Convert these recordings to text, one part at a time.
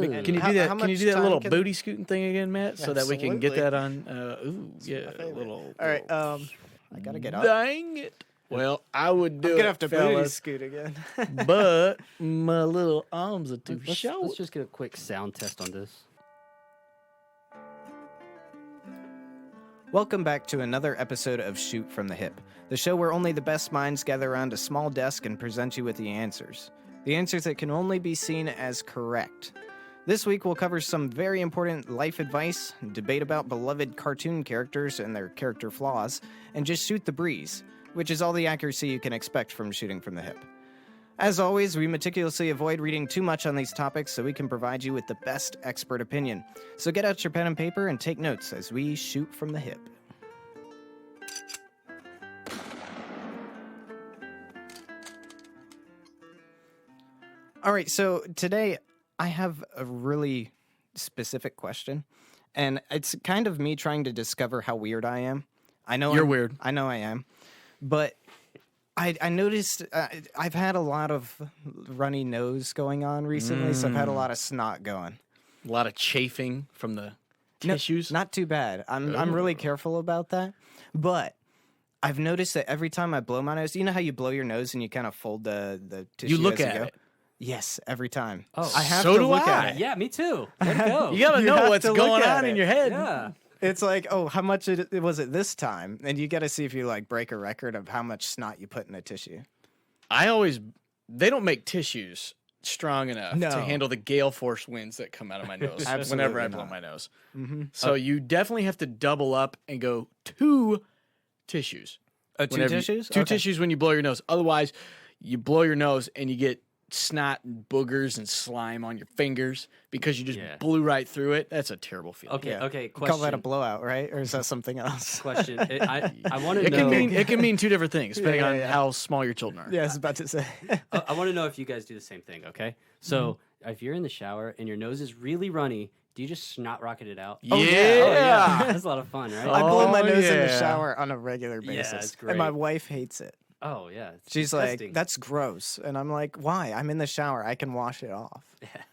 Can you do that? Can you do that little booty scooting thing again, Matt, so that we can get that on? A little. All right, I gotta get up. Dang it! Well, I would do I'm it, gonna have to booty fellas, scoot again. but my little arms are too Let's short. just get a quick sound test on this. Welcome back to another episode of Shoot from the Hip, the show where only the best minds gather around a small desk and present you with the answers that can only be seen as correct. This week we'll cover some very important life advice, debate about beloved cartoon characters and their character flaws, and just shoot the breeze, which is all the accuracy you can expect from shooting from the hip. As always, we meticulously avoid reading too much on these topics so we can provide you with the best expert opinion. So get out your pen and paper and take notes as we shoot from the hip. All right, so today I have a really specific question, and it's kind of me trying to discover how weird I am. I know You're weird. I know I am, but I noticed I've had a lot of runny nose going on recently, so I've had a lot of snot going. A lot of chafing from the No, tissues. not too bad. I'm really careful about that, but I've noticed that every time I blow my nose, you know how you blow your nose and you kind of fold the tissue. You look as at you go? it. Yes, every time. Oh. I have So to do look I. at it. Yeah, me too. Way to go. You gotta You know have what's to look going at on in it. your head. Yeah. It's like, oh, how much was it this time? And you got to see if you like break a record of how much snot you put in a tissue. They don't make tissues strong enough No. to handle the gale force winds that come out of my nose Absolutely whenever I blow not. my nose. Mm-hmm. So you definitely have to double up and go two tissues. Two Whenever you- tissues? Two Okay. tissues when you blow your nose. Otherwise, you blow your nose and you get snot and boogers and slime on your fingers because you just Yeah. blew right through it. That's a terrible feeling. Okay, Yeah. okay. You Question. call that a blowout, right? Or is that something else? Question. I want to It know. can mean two different things depending Yeah, on yeah. how small your children are. Yeah, I was about to say. I want to know if you guys do the same thing. Okay. So if you're in the shower and your nose is really runny, do you just snot rocket it out? Yeah. Oh, yeah. That's a lot of fun, right? I blow my Oh, nose in the yeah. shower on a regular Yeah, basis. it's And my great. wife hates it. Oh yeah. It's She's disgusting. like, that's gross. And I'm like, why? I'm in the shower. I can wash it off.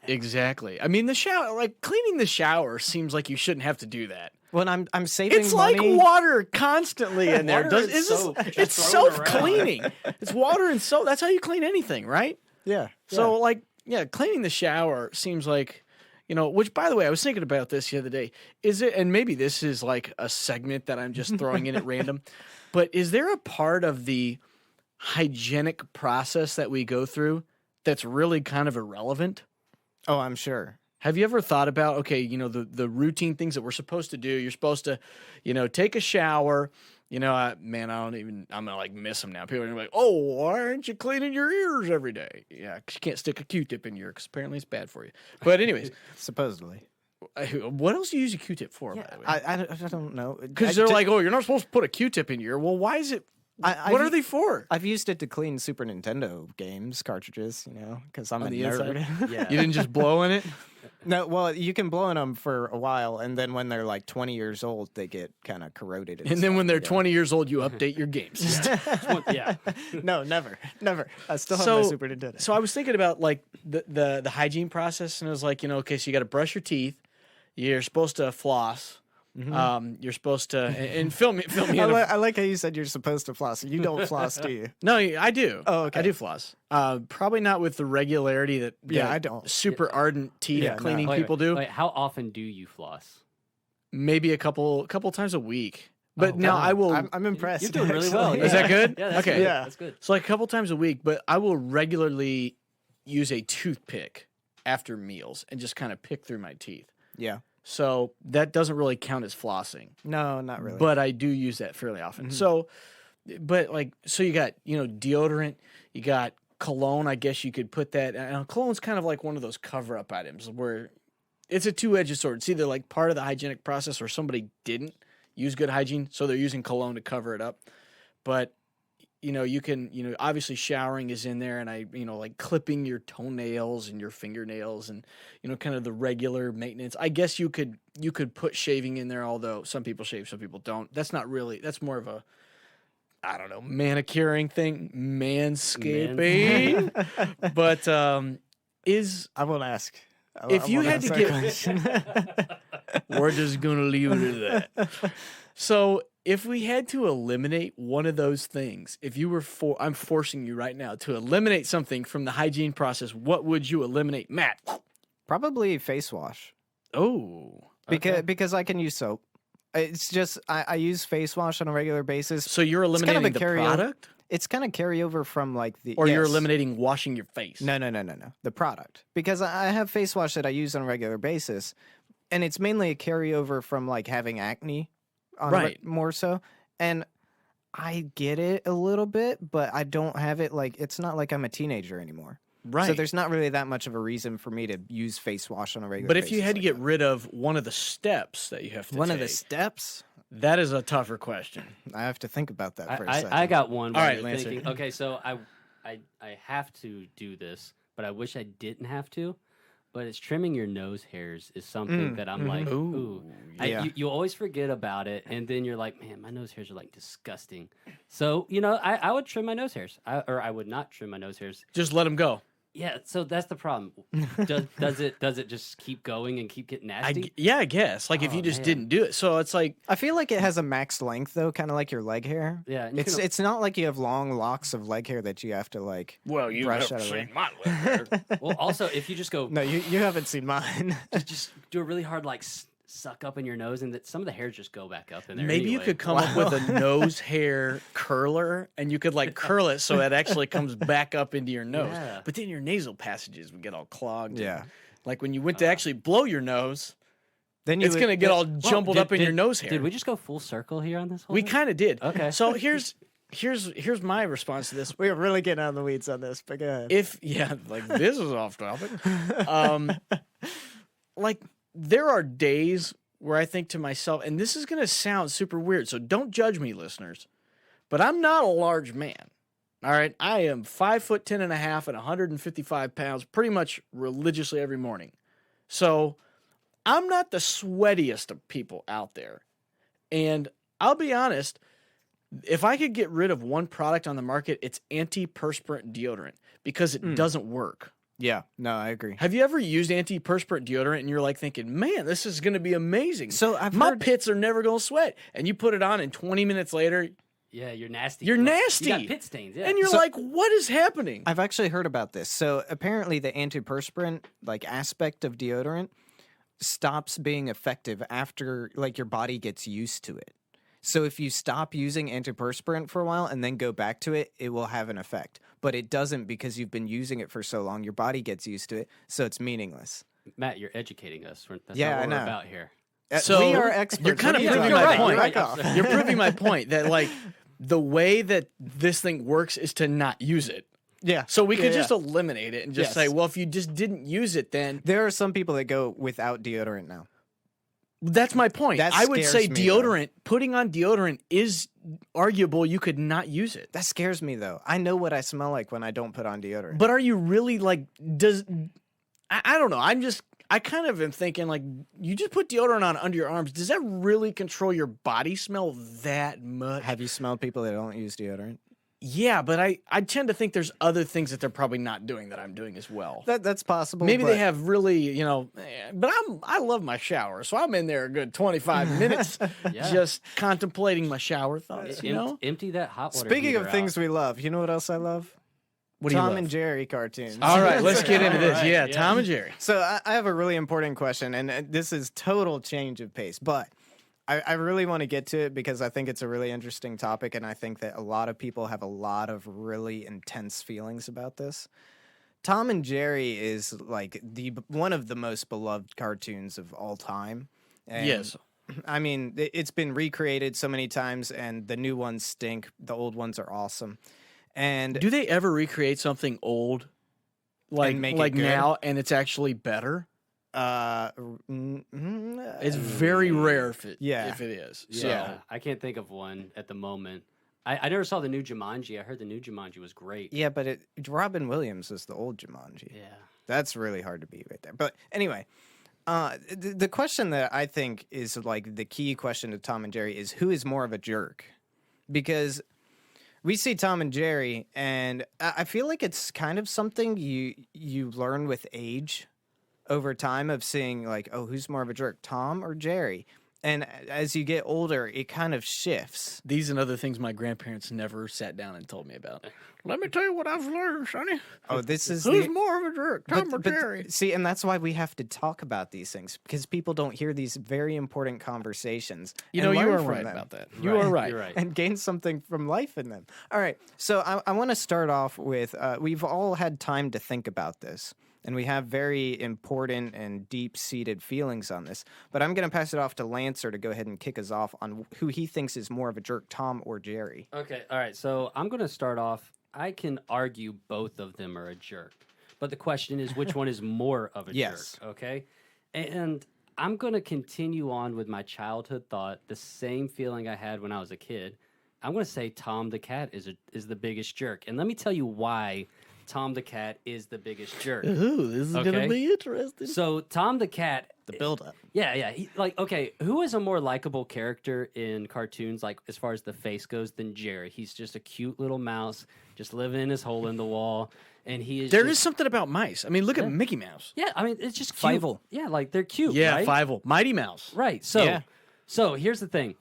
Exactly. I mean, the shower, like cleaning the shower seems like you shouldn't have to do that. When I'm saving It's money. like water constantly in there. Water and It's soap. Just it's throw it around. self-cleaning. It's water and soap. That's how you clean anything, right? Yeah. So, like, yeah, cleaning the shower seems like, which, by the way, I was thinking about this the other day. Is it, and maybe this is like a segment that I'm just throwing in at random, but is there a part of the hygienic process that we go through that's really kind of irrelevant? Oh, I'm sure. Have you ever thought about, okay, the routine things that we're supposed to do? You're supposed to, take a shower. I'm going to like miss them now. People are gonna be like, oh, why aren't you cleaning your ears every day? Yeah, 'cause you can't stick a Q-tip in your ear because apparently it's bad for you. But anyways, Supposedly. what else do you use a Q-tip for, by the way? I don't know. Because they're like, oh, you're not supposed to put a Q-tip in your ear. Well, why is it? What are they for? I've used it to clean Super Nintendo games cartridges, because I'm On a the nerd. inside? Yeah. You didn't just blow in it? No, well, you can blow in them for a while, and then when they're like 20 years old, they get kind of corroded. And then when they're 20 years old, you update your game system. Yeah. No, never. I still have my Super Nintendo. So I was thinking about like the hygiene process, and it was like, okay, so you got to brush your teeth. You're supposed to floss. You're supposed to and fill me in. I like how you said you're supposed to floss. You don't floss, do you? No, I do. Oh, okay. I do floss. Probably not with the regularity that Yeah, that I don't. super ardent teeth Yeah, no. cleaning Wait, people do. Wait, how often do you floss? Maybe a couple times a week. But Oh, now wow. I will. I'm impressed. You're doing really actually. well. Is that good? Yeah, that's Okay. good. Yeah. That's good. So like a couple times a week, but I will regularly use a toothpick after meals and just kind of pick through my teeth. Yeah. So that doesn't really count as flossing. No, not really. But I do use that fairly often. So, so you got, deodorant, you got cologne. I guess you could put that. Cologne's kind of like one of those cover up items where it's a two-edged sword. It's either like part of the hygienic process or somebody didn't use good hygiene, so they're using cologne to cover it up. But, you can, obviously showering is in there, and like clipping your toenails and your fingernails and, kind of the regular maintenance. I guess you could put shaving in there, although some people shave, some people don't. That's more of a, I don't know, manicuring thing, manscaping. But, I won't ask. If you had to get- question. We're just gonna leave it at that. So if we had to eliminate one of those things, if you were I'm forcing you right now to eliminate something from the hygiene process, what would you eliminate, Matt? Probably face wash. Oh, Because I can use soap. It's just I use face wash on a regular basis. so you're kind of a eliminating the carryover. product, It's kind of carryover from like the or you're yes. eliminating washing your face? No. The product. Because I have face wash that I use on a regular basis, and it's mainly a carryover from like having acne, Right. more so. And I get it a little bit, but I don't have it like it's not like I'm a teenager anymore. Right. So there's not really that much of a reason for me to use face wash on a regular But basis. if you had to like get that. rid of one of the steps that you have to one take, of the steps, that is a tougher question. I have to think about that for a second. I got one. All while right, you're Lancer. thinking. Okay, so I have to do this, but I wish I didn't have to. But it's trimming your nose hairs is something that I'm like, ooh. Ooh, yeah. You always forget about it, and then you're like, man, my nose hairs are like disgusting. So I would trim my nose hairs, or I would not trim my nose hairs. Just let them go. Yeah, so that's the problem. Does it just keep going and keep getting nasty? I guess. Like if Oh, you just man. didn't do it. So it's like, I feel like it has a max length though, kind of like your leg hair. Yeah, and you It's can- it's not like you have long locks of leg hair that you have to like. well, you Brush have out of seen the my leg hair. Well, also if you just go, No, you haven't seen mine. just do a really hard like suck up in your nose, and that some of the hairs just go back up in there. Maybe you anyway. could come up with a nose hair curler and you could like curl it so it actually comes back up into your nose. Yeah. But then your nasal passages would get all clogged. Yeah. and, like when you went to actually blow your nose, Then you it's would- going to get all Well, jumbled up in your nose hair. Did we just go full circle here on this whole We thing? kind of did. Okay. So here's my response to this. We're really getting out of the weeds on this, but go ahead. Like this is off topic. Like there are days where I think to myself, and this is going to sound super weird, so don't judge me, listeners, but I'm not a large man. All right, I am 5'10" and 155 pounds, pretty much religiously every morning. So I'm not the sweatiest of people out there, and I'll be honest. If I could get rid of one product on the market, it's antiperspirant deodorant because it doesn't work. Yeah, no, I agree. Have you ever used antiperspirant deodorant and you're like thinking, man, this is going to be amazing. So I've My heard- pits are never going to sweat. And you put it on and 20 minutes later Yeah, you're nasty. You're You nasty. got pit stains. Yeah. and you're So- like, what is happening? I've actually heard about this. So apparently, the antiperspirant like aspect of deodorant stops being effective after like your body gets used to it. So if you stop using antiperspirant for a while and then go back to it, it will have an effect. But it doesn't because you've been using it for so long. Your body gets used to it, so it's meaningless. Matt, you're educating us. That's Yeah, not I what we're know. about here. So we are experts. you're kind What of are you proving talking my about? point. Back off. You're proving my point that like the way that this thing works is to not use it. Yeah. So we could Yeah, just yeah. eliminate it and just Yes. say, well, if you just didn't use it, then There are some people that go without deodorant now. that's my point. That I would say scares me, though. deodorant, putting on deodorant is arguable. You could not use it. That scares me though. I know what I smell like when I don't put on deodorant. But are you really like, I don't know. I kind of am thinking like, you just put deodorant on under your arms. Does that really control your body smell that much? Have you smelled people that don't use deodorant? Yeah, but I tend to think there's other things that they're probably not doing that I'm doing as well. That's possible. Maybe but they have really, but I love my shower, so I'm in there a good 25 minutes Yeah. just contemplating my shower thoughts, Empty that hot water. Speaking of heater things out. we love, you know what else I love? What do you Tom love? and Jerry cartoons. All right, let's get into this. All right, Yeah, yeah. Tom and Jerry. So I have a really important question, and this is total change of pace, but I really want to get to it because I think it's a really interesting topic, and I think that a lot of people have a lot of really intense feelings about this. Tom and Jerry is like one of the most beloved cartoons of all time. And, Yes. I mean, it's been recreated so many times, and the new ones stink. The old ones are awesome. And Do they ever recreate something old, like make it good? now, and it's actually better? It's very rare if it is. So, Yeah, I can't think of one at the moment. I never saw the new Jumanji. I heard the new Jumanji was great. yeah, but Robin Williams is the old Jumanji. Yeah. That's really hard to beat right there. But anyway, the question that I think is like the key question to Tom and Jerry is who is more of a jerk? Because we see Tom and Jerry, and I feel like it's kind of something you learn with age. over time of seeing like, oh, who's more of a jerk, Tom or Jerry? And as you get older, it kind of shifts. These and other things my grandparents never sat down and told me about. Let me tell you what I've learned, Sonny. Oh, this is Who's more of a jerk, Tom or but Jerry? see, and that's why we have to talk about these things, because people don't hear these very important conversations. You and know, you learn are from right them. about that. You are right. You're right. And gain something from life in them. All right, so I want to start off with we've all had time to think about this, and we have very important and deep-seated feelings on this. But I'm going to pass it off to Lancer to go ahead and kick us off on who he thinks is more of a jerk, Tom or Jerry. Okay, all right. So I'm going to start off. I can argue both of them are a jerk, but the question is which one is more of a Yes. jerk, okay? And I'm going to continue on with my childhood thought, the same feeling I had when I was a kid. I'm going to say Tom the cat is the biggest jerk. And let me tell you why Tom the cat is the biggest jerk. Ooh, this is Okay. going to be interesting. So Tom the cat, The build-up. yeah. Okay, who is a more likable character in cartoons, like as far as the face goes, than Jerry? He's just a cute little mouse, just living in his hole in the wall, and he is. There just, is something about mice. I mean, look Yeah. at Mickey Mouse. Yeah, I mean, it's just cute. Fievel. Yeah, like they're cute. Yeah, right? Fievel. Mighty Mouse. Right. So, Yeah. so here's the thing.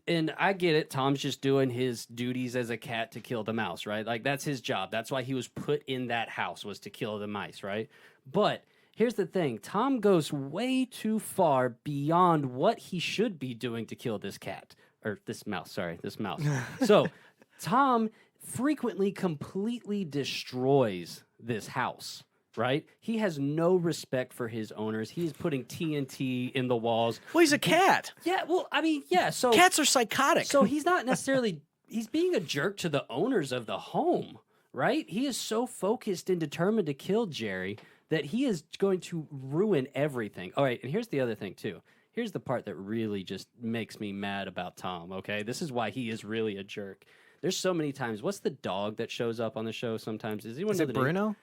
And I get it. Tom's just doing his duties as a cat to kill the mouse, right? Like that's his job. That's why he was put in that house, was to kill the mice, right? But here's the thing. Tom goes way too far beyond what he should be doing to kill this cat or this mouse. Sorry, this mouse. So Tom frequently completely destroys this house. Right? He has no respect for his owners. He's putting TNT in the walls. Well, he's a cat. Yeah, well, I mean, yeah, so Cats are psychotic. so he's not necessarily he's being a jerk to the owners of the home, right? He is so focused and determined to kill Jerry that he is going to ruin everything. All right, and here's the other thing too. Here's the part that really just makes me mad about Tom, okay? This is why he is really a jerk. There's so many times. What's the dog that shows up on the show sometimes? Does anyone Is know it the name? Bruno?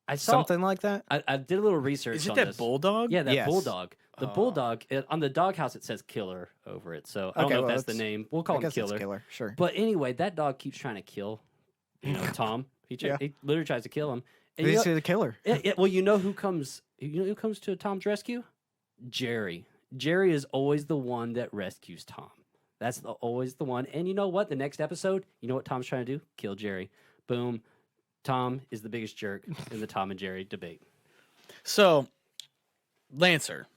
I saw Something like that? I did a little research is it on that this. bulldog? Yeah, that Yes. bulldog. The bulldog on the doghouse it says killer over it. So I don't Okay, know well, if that's the it's- name. We'll call I him guess it's killer. killer. Sure. But anyway, that dog keeps trying to kill, Tom. Yeah. He literally tries to kill him. And He's you know, the killer. well, you know who comes? You know who comes to Tom's rescue? Jerry. Jerry is always the one that rescues Tom. That's always the one. And you know what? The next episode, you know what Tom's trying to do? Kill Jerry. Boom. Tom is the biggest jerk in the Tom and Jerry debate. So, Lancer,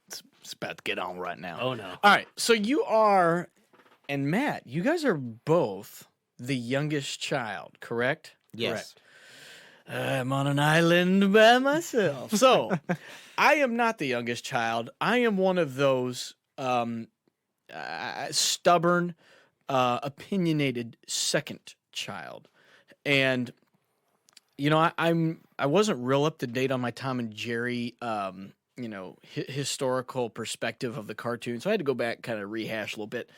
it's about to get on right now. Oh no. All right. So you are, and Matt, you guys are both the youngest child, correct? Yes. I'm on an island by myself. So, I am not the youngest child. I am one of those stubborn, opinionated second child. And you know, I wasn't real up to date on my Tom and Jerry, historical perspective of the cartoon, so I had to go back and kind of rehash a little bit.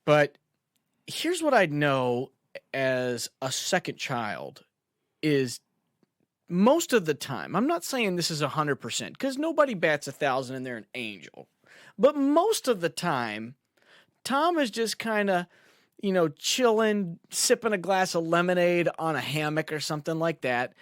But here's what I know as a second child is most of the time, I'm not saying this is 100% because nobody bats 1,000 and they're an angel, but most of the time, Tom is just kind of, chilling, sipping a glass of lemonade on a hammock or something like that.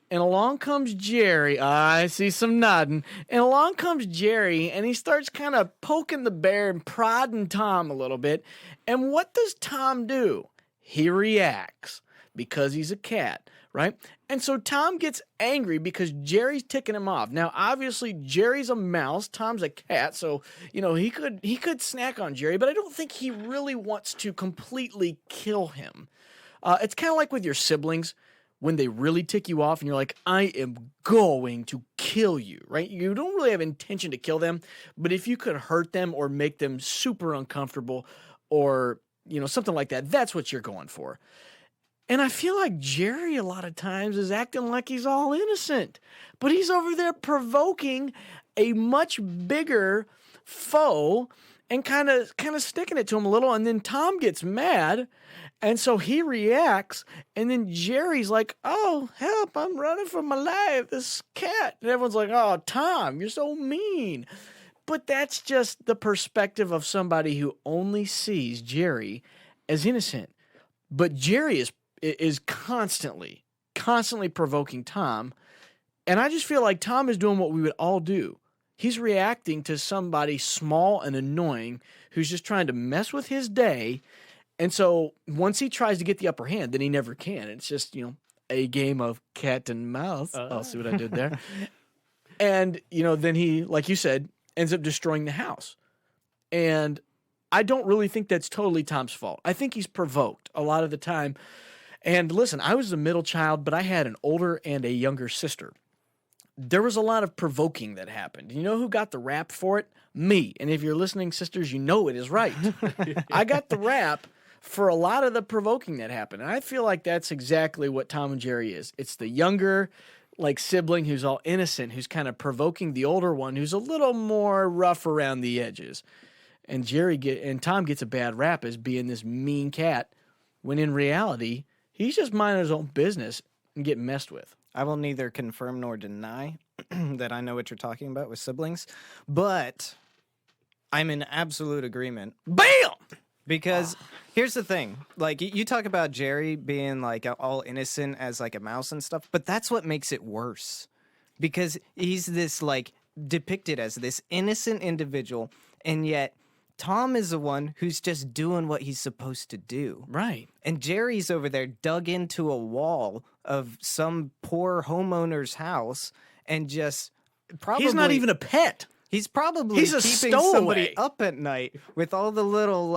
And along comes Jerry. I see some nodding. And along comes Jerry, and he starts kind of poking the bear and prodding Tom a little bit. And what does Tom do? He reacts because he's a cat, right? And so Tom gets angry because Jerry's ticking him off. Now, obviously, Jerry's a mouse, Tom's a cat, so he could snack on Jerry, but I don't think he really wants to completely kill him. It's kind of like with your siblings when they really tick you off and you're like, I am going to kill you, right? You don't really have intention to kill them, but if you could hurt them or make them super uncomfortable or something like that, that's what you're going for. And I feel like Jerry a lot of times is acting like he's all innocent, but he's over there provoking a much bigger foe and kind of sticking it to him a little. And then Tom gets mad, and so he reacts. And then Jerry's like, "Oh, help! I'm running for my life. This cat." And everyone's like, "Oh, Tom, you're so mean." But that's just the perspective of somebody who only sees Jerry as innocent. But Jerry is constantly provoking Tom, And I just feel like Tom is doing what we would all do. He's reacting to somebody small and annoying who's just trying to mess with his day. And so once he tries to get the upper hand, then he never can. It's just, a game of cat and mouse. I'll see what I did there. And, then he, like you said, ends up destroying the house. And I don't really think that's totally Tom's fault. I think he's provoked a lot of the time. And listen, I was a middle child, but I had an older and a younger sister. There was a lot of provoking that happened. You know who got the rap for it? Me. And if you're listening, sisters, you know it is right. I got the rap for a lot of the provoking that happened. And I feel like that's exactly what Tom and Jerry is. It's the younger, sibling who's all innocent, who's kind of provoking the older one, who's a little more rough around the edges. And Tom gets a bad rap as being this mean cat, when in reality, he's just minding his own business and getting messed with. I will neither confirm nor deny that I know what you're talking about with siblings, but I'm in absolute agreement. Bam! Because here's the thing. You talk about Jerry being, all innocent as, a mouse and stuff, but that's what makes it worse. Because he's this, depicted as this innocent individual, and yet Tom is the one who's just doing what he's supposed to do. Right. And Jerry's over there dug into a wall of some poor homeowner's house and just probably... He's not even a pet. He's probably He's a keeping stowaway. somebody up at night with all the little,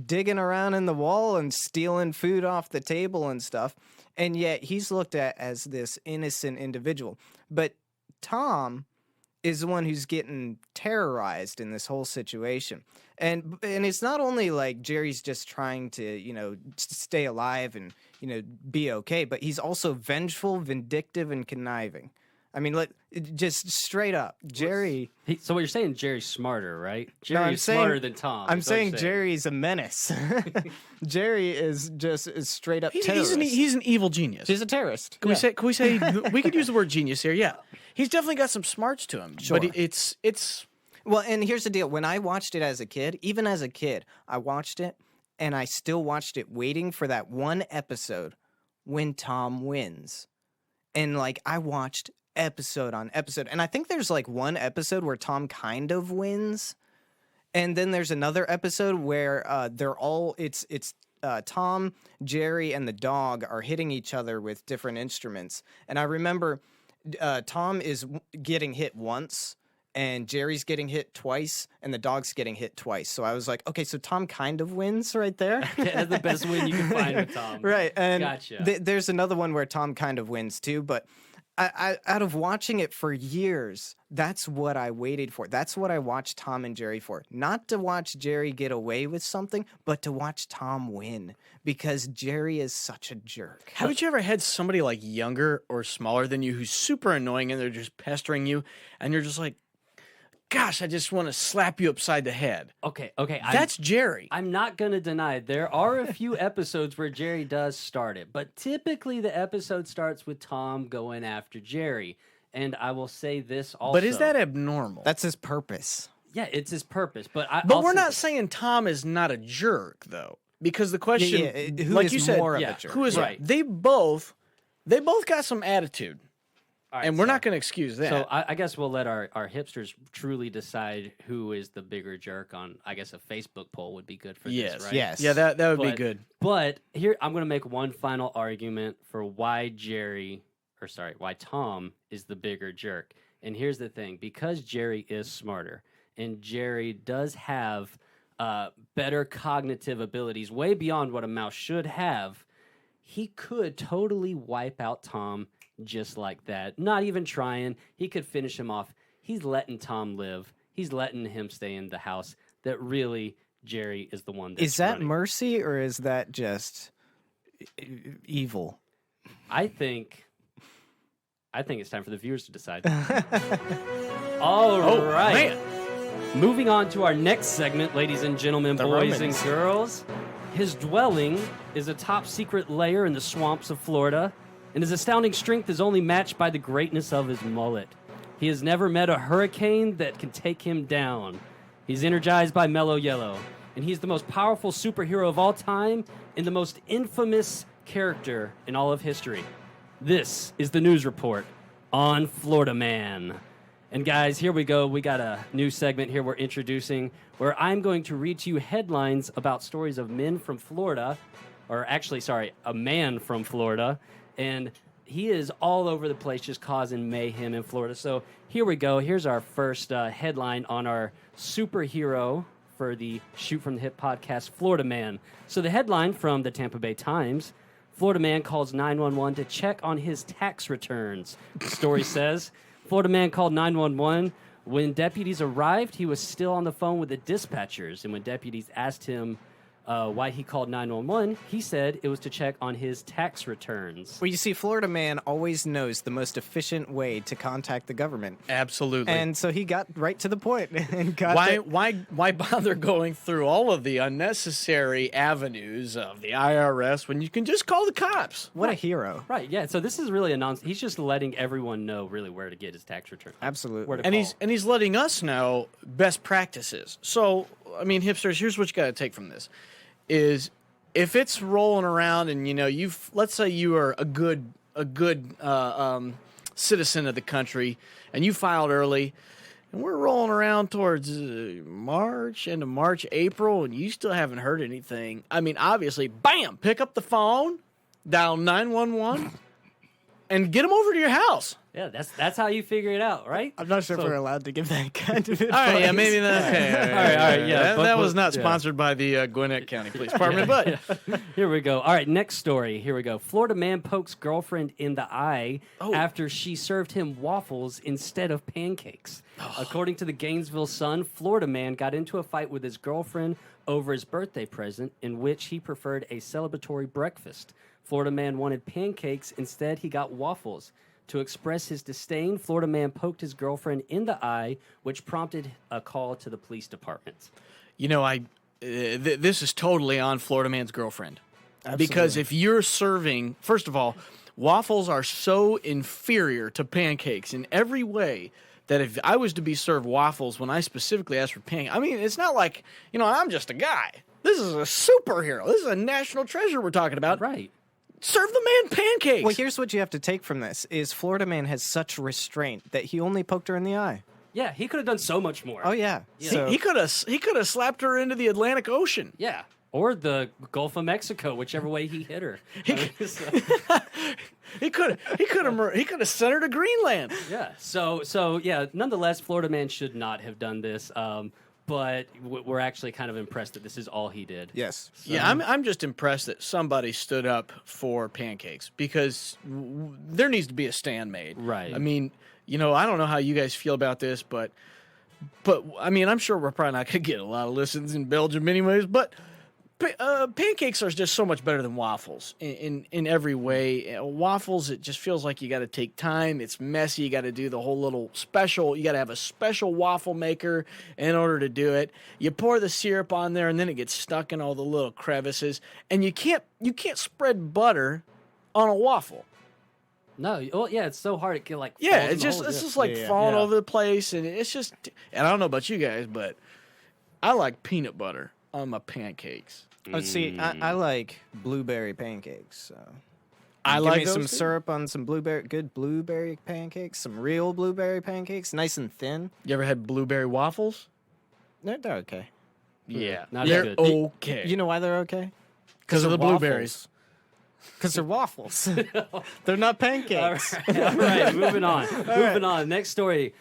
digging around in the wall and stealing food off the table and stuff. And yet he's looked at as this innocent individual. But Tom is the one who's getting terrorized in this whole situation. And it's not only Jerry's just trying to, stay alive and, be okay, but he's also vengeful, vindictive, and conniving. I mean, just straight up, Jerry. So what you're saying, Jerry's smarter, right? No, Jerry's smarter than Tom. I'm saying Jerry's a menace. Jerry is straight up terrorist. He's an evil genius. He's a terrorist. Can we say we could use the word genius here? Yeah, he's definitely got some smarts to him. Sure. But it's Well, and here's the deal. When I watched it as a kid, even as a kid, I watched it, and I still watched it waiting for that one episode when Tom wins. And, I watched episode on episode. And I think there's, one episode where Tom kind of wins. And then there's another episode where it's Tom, Jerry, and the dog are hitting each other with different instruments. And I remember Tom is getting hit once, and Jerry's getting hit twice, and the dog's getting hit twice. So I was like, okay, so Tom kind of wins right there. That's the best win you can find with Tom. Right. And gotcha. There's another one where Tom kind of wins too, but I out of watching it for years, that's what I waited for. That's what I watched Tom and Jerry for. Not to watch Jerry get away with something, but to watch Tom win, because Jerry is such a jerk. Haven't you ever had somebody younger or smaller than you who's super annoying and they're just pestering you, and you're just like, gosh, I just want to slap you upside the head. Okay. That's Jerry. I'm not going to deny it. There are a few episodes where Jerry does start it, but typically the episode starts with Tom going after Jerry. And I will say this also. But is that abnormal? That's his purpose. Yeah, it's his purpose. But we're not saying Tom is not a jerk, though. Because the question, who like is you said, more of a jerk? who is right? They both got some attitude. Right, and we're not going to excuse that. So I guess we'll let our hipsters truly decide who is the bigger jerk on, I guess a Facebook poll would be good for this, right? Yes. Yeah, that would be good. But here, I'm going to make one final argument for why Tom is the bigger jerk. And here's the thing. Because Jerry is smarter, and Jerry does have better cognitive abilities, way beyond what a mouse should have, he could totally wipe out Tom just like that. Not even trying. He could finish him off. He's letting Tom live. He's letting him stay in the house. That really, Jerry is the one that's Is that running. mercy, or is that just evil? I think it's time for the viewers to decide. All right. Man. Moving on to our next segment, ladies and gentlemen, boys Romans. and girls. His dwelling is a top secret lair in the swamps of Florida, and his astounding strength is only matched by the greatness of his mullet. He has never met a hurricane that can take him down. He's energized by Mellow Yellow, and he's the most powerful superhero of all time and the most infamous character in all of history. This is the news report on Florida Man. And guys, here we go. We got a new segment here we're introducing where I'm going to read to you headlines about stories of men from Florida, or actually, sorry, a man from Florida. And he is all over the place just causing mayhem in Florida. So here we go. Here's our first headline on our superhero for the Shoot from the Hip podcast, Florida Man. So the headline from the Tampa Bay Times, Florida man calls 911 to check on his tax returns. The story says, Florida man called 911. When deputies arrived, he was still on the phone with the dispatchers. And when deputies asked him why he called 911, he said it was to check on his tax returns. Well, you see, Florida man always knows the most efficient way to contact the government. Absolutely. And so he got right to the point and got why bother going through all of the unnecessary avenues of the IRS when you can just call the cops? What a hero. Right, yeah. So this is really a nonsense. He's just letting everyone know really where to get his tax return. Absolutely. Where to And call. he's letting us know best practices. So, I mean, hipsters, here's what you got to take from this. Is if it's rolling around and let's say you are a good citizen of the country and you filed early and we're rolling around towards March, end of March, April, and you still haven't heard anything. I mean, obviously, bam, pick up the phone, dial 911 and get them over to your house. Yeah, that's how you figure it out, right? I'm not sure if So- we're allowed to give that kind of advice. All right, yeah, maybe that. Okay, All right, yeah, That, but- that was but- not yeah. sponsored by the Gwinnett County Police Department, but Here we go. All right, next story. Here we go. Florida man pokes girlfriend in the eye after she served him waffles instead of pancakes. According to the Gainesville Sun, Florida man got into a fight with his girlfriend over his birthday present, in which he preferred a celebratory breakfast. Florida man wanted pancakes. Instead, he got waffles. To express his disdain, Florida man poked his girlfriend in the eye, which prompted a call to the police department. this is totally on Florida man's girlfriend. Because if you're serving, first of all, waffles are so inferior to pancakes in every way that if I was to be served waffles when I specifically asked for pancakes, I mean, it's not like, I'm just a guy. This is a superhero. This is a national treasure we're talking about. Right. Serve the man pancakes. Well, here's what you have to take from this is Florida man has such restraint that he only poked her in the eye. Yeah, he could have done so much more. Oh, yeah. So, he could have slapped her into the Atlantic Ocean. Yeah. Or the Gulf of Mexico, whichever way he hit her. I mean, so- He could have sent her to Greenland. yeah. So yeah. Nonetheless, Florida man should not have done this. But we're actually kind of impressed that this is all he did. yes. Yeah, I'm just impressed that somebody stood up for pancakes because there needs to be a stand made. Right. I mean, I don't know how you guys feel about this, but I mean, I'm sure we're probably not going to get a lot of listens in Belgium anyways, but pancakes are just so much better than waffles in every way. Waffles, it just feels like you got to take time. It's messy. You got to do the whole little special. You got to have a special waffle maker in order to do it. You pour the syrup on there, and then it gets stuck in all the little crevices. And you can't spread butter on a waffle. No. Well, yeah. It's so hard. It can Yeah, falls in it's the just hole. it's Yeah. just like Yeah. falling Yeah. over the place, and it's just. And I don't know about you guys, but I like peanut butter on my pancakes. Oh, see, I like blueberry pancakes. So. I Give like me those some too. syrup on some good blueberry pancakes, some real blueberry pancakes, nice and thin. You ever had blueberry waffles? They're okay. Yeah, Not as they're good. okay. You know why they're okay? because of the blueberries. Because they're waffles. They're not All pancakes. right, all right, moving on. Moving on. Next story.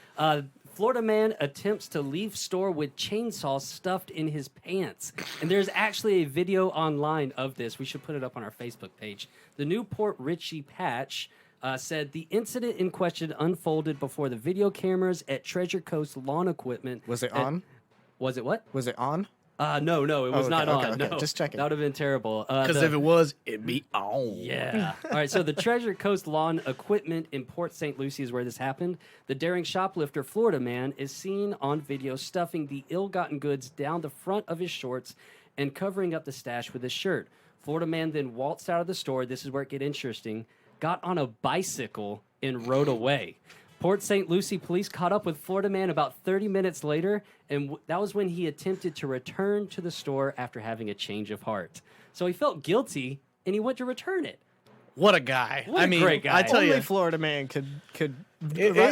Florida man attempts to leave store with chainsaw stuffed in his pants. And there's actually a video online of this. We should put it up on our Facebook page. The Newport Richie Patch said the incident in question unfolded before the video cameras at Treasure Coast Lawn Equipment. Was it at- on? Was it what? Was it on? No, it was okay, not okay, on. okay. No, Just checking. That would have been terrible. Because if it was, it'd be on. Yeah. All right. So the Treasure Coast Lawn Equipment in Port St. Lucie is where this happened. The daring shoplifter, Florida man, is seen on video stuffing the ill-gotten goods down the front of his shorts and covering up the stash with his shirt. Florida man then waltzed out of the store. This is where it gets interesting. Got on a bicycle and rode away. Port St. Lucie police caught up with Florida man about 30 minutes later, and that was when he attempted to return to the store after having a change of heart. So he felt guilty, and he went to return it. What a guy! What I a mean, great guy. I tell Only you, Florida man could It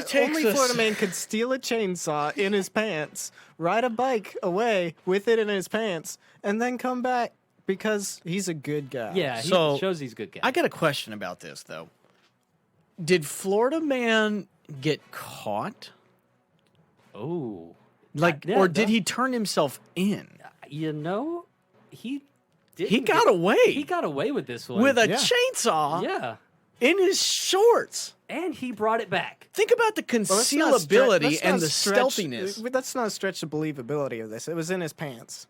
takes only us- Florida man could steal a chainsaw in his pants, ride a bike away with it in his pants, and then come back because he's a good guy. Yeah, he So, shows he's a good guy. I got a question about this though. Did Florida man get caught? Oh, Like, yeah, or did that- he turn himself in? you know, he did. He got away He got away with this one with a Yeah. chainsaw yeah, in his shorts. and he brought it back. Think about the Well, let's not concealability let's not and the stretch- stealthiness. Let's not stretch the believability of this. It was in his pants,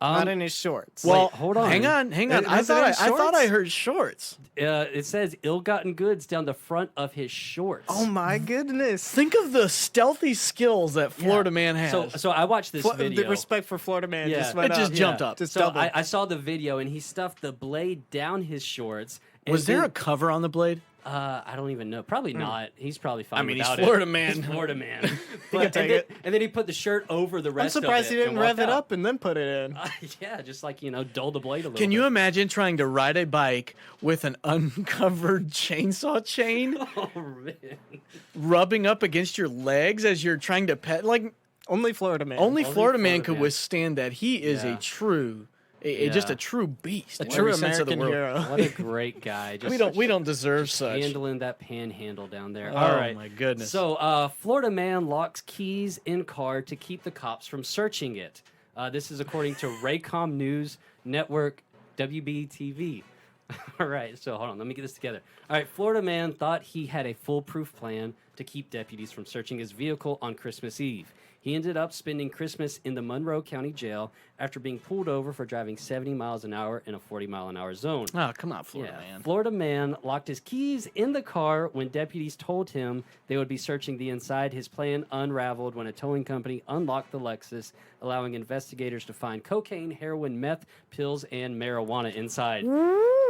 Um, not in his shorts. Well, hold on. hang on. I Was it thought in I thought I shorts? heard shorts. It says ill-gotten goods down the front of his shorts. oh my goodness! Think of the stealthy skills that Florida man has. So I watched this The video. respect for Florida man Yeah. just went It just up. jumped up. Just So doubled. I saw the video, and he stuffed the blade down his shorts. and Was there a then- cover on the blade? I don't even know. Probably not. He's probably fine. I mean, he's without Florida it. man. He's Florida man. can take it. And then he put the shirt over the I'm rest. surprised of he it didn't and rev walked it out. up and then put it in. Yeah, just like dull the blade a little. Can you bit. imagine trying to ride a bike with an uncovered chainsaw chain Oh man. rubbing up against your legs as you're trying to pet? Like Only Florida man. only Florida man Florida could man. withstand that. He is Yeah. a true, just Yeah. a true beast, a in true every sense of the American word. hero. What a great guy. Just We don't deserve such. handling that panhandle down there. Oh All right. my goodness. So, Florida man locks keys in car to keep the cops from searching it. This is according to Raycom News Network, WBTV. All right, so hold on, let me get this together. All right, Florida man thought he had a foolproof plan to keep deputies from searching his vehicle on Christmas Eve. He ended up spending Christmas in the Monroe County Jail after being pulled over for driving 70 miles an hour in a 40-mile-an-hour zone. Oh, come on, Florida Yeah, man. Florida man locked his keys in the car when deputies told him they would be searching the inside. His plan unraveled when a towing company unlocked the Lexus, allowing investigators to find cocaine, heroin, meth, pills, and marijuana inside.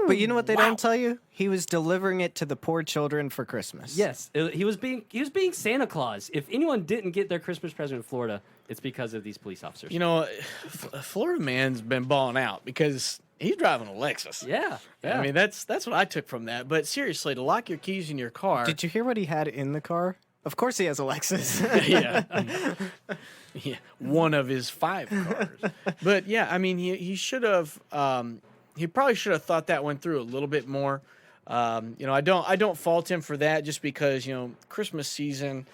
But you know what they don't tell you? He was delivering it to the poor children for Christmas. Yes, he was being Santa Claus. If anyone didn't get their Christmas present in Florida, it's because of these police officers. You know, Florida man's been balling out because he's driving a Lexus. yeah, yeah. I mean, that's what I took from that. But seriously, to lock your keys in your car. Did you hear what he had in the car? Of course he has a Lexus. yeah. Yeah, one of his 5 cars. But yeah, I mean, he should have. He probably should have thought that one through a little bit more. You know, I don't fault him for that, just because Christmas season,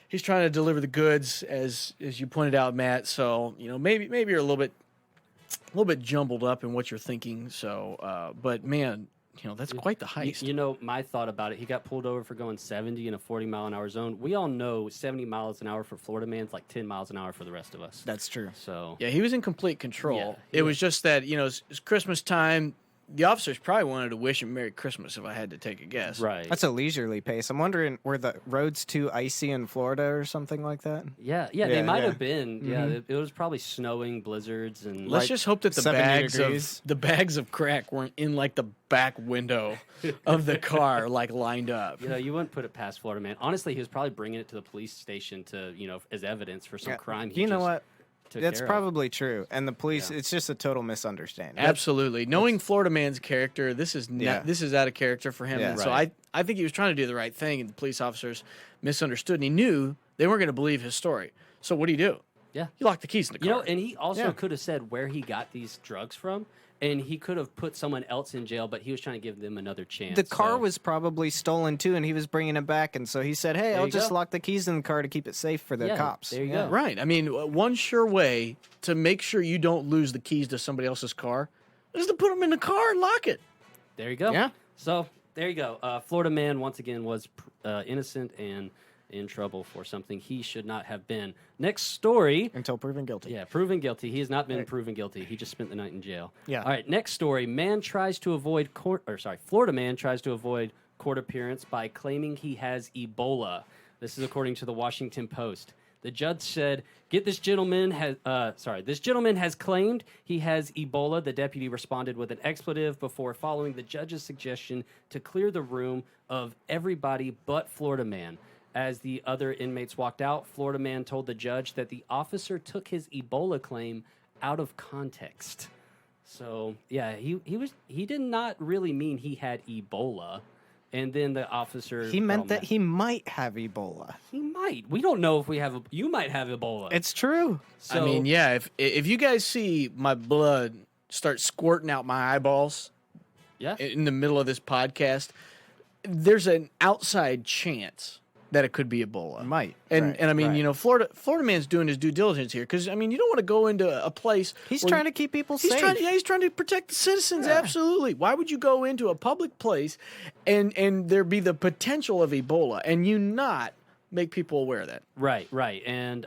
he's trying to deliver the goods, as you pointed out, Matt. So maybe you're a little bit jumbled up in what you're thinking. So, but man, that's quite the heist. You know, my thought about it, he got pulled over for going 70 in a 40-mile-an-hour zone. We all know 70 miles an hour for Florida man's like 10 miles an hour for the rest of us. That's true. So, Yeah, he was in complete control. Yeah, It was just that, it's Christmas time. The officers probably wanted to wish him Merry Christmas, if I had to take a guess. right. That's a leisurely pace. I'm wondering, were the roads too icy in Florida or something like that? Yeah, they Yeah, might yeah. have been. Yeah, it was probably snowing, blizzards, and Let's Like just hope that the 70 degrees. bags of crack weren't in like the back window of the car, like lined up. you wouldn't put it past Florida man. Honestly, he was probably bringing it to the police station to, as evidence for some Yeah. crime. He You know just what? took That's care of. probably true. And the police, Yeah. it's just a total misunderstanding. Absolutely. Knowing Florida man's character, this is Yeah. this is out of character for him. Yeah. And so Right. I think he was trying to do the right thing, and the police officers misunderstood, and he knew they weren't going to believe his story. So what do you do? Yeah. You lock the keys in the car. You know, and he also Yeah. could have said where he got these drugs from, and he could have put someone else in jail, but he was trying to give them another chance. The car so- was probably stolen too, and he was bringing it back. And so he said, "Hey, I'll you just go. lock the keys in the car to keep it safe for the Yeah, cops." there you Yeah. go. Right. I mean, one sure way to make sure you don't lose the keys to somebody else's car is to put them in the car and lock it. There you go. Yeah. So there you go. Florida man once again was innocent and in trouble for something he should not have been. Next story. Until proven guilty. Yeah, proven guilty. He has not been proven guilty. He just spent the night in jail. Yeah. All right. Next story. Florida man tries to avoid court appearance by claiming he has Ebola. This is according to the Washington Post. The judge said, this gentleman has claimed he has Ebola. The deputy responded with an expletive before following the judge's suggestion to clear the room of everybody but Florida man. As the other inmates walked out, Florida man told the judge that the officer took his Ebola claim out of context. So yeah, he did not really mean he had Ebola. And then the officer. He meant that Matt, he might have Ebola. he might. We don't know if we have. You might have Ebola. It's true. So, I mean, yeah, if you guys see my blood start squirting out my eyeballs yeah. in the middle of this podcast, there's an outside chance that it could be Ebola. Might. And Right, and I mean, right. you know, Florida man's doing his due diligence here because I mean, you don't want to go into a place. He's where trying to keep people He's safe. he's trying to protect the citizens. Yeah. Absolutely. Why would you go into a public place and there be the potential of Ebola and you not make people aware of that? Right, right, and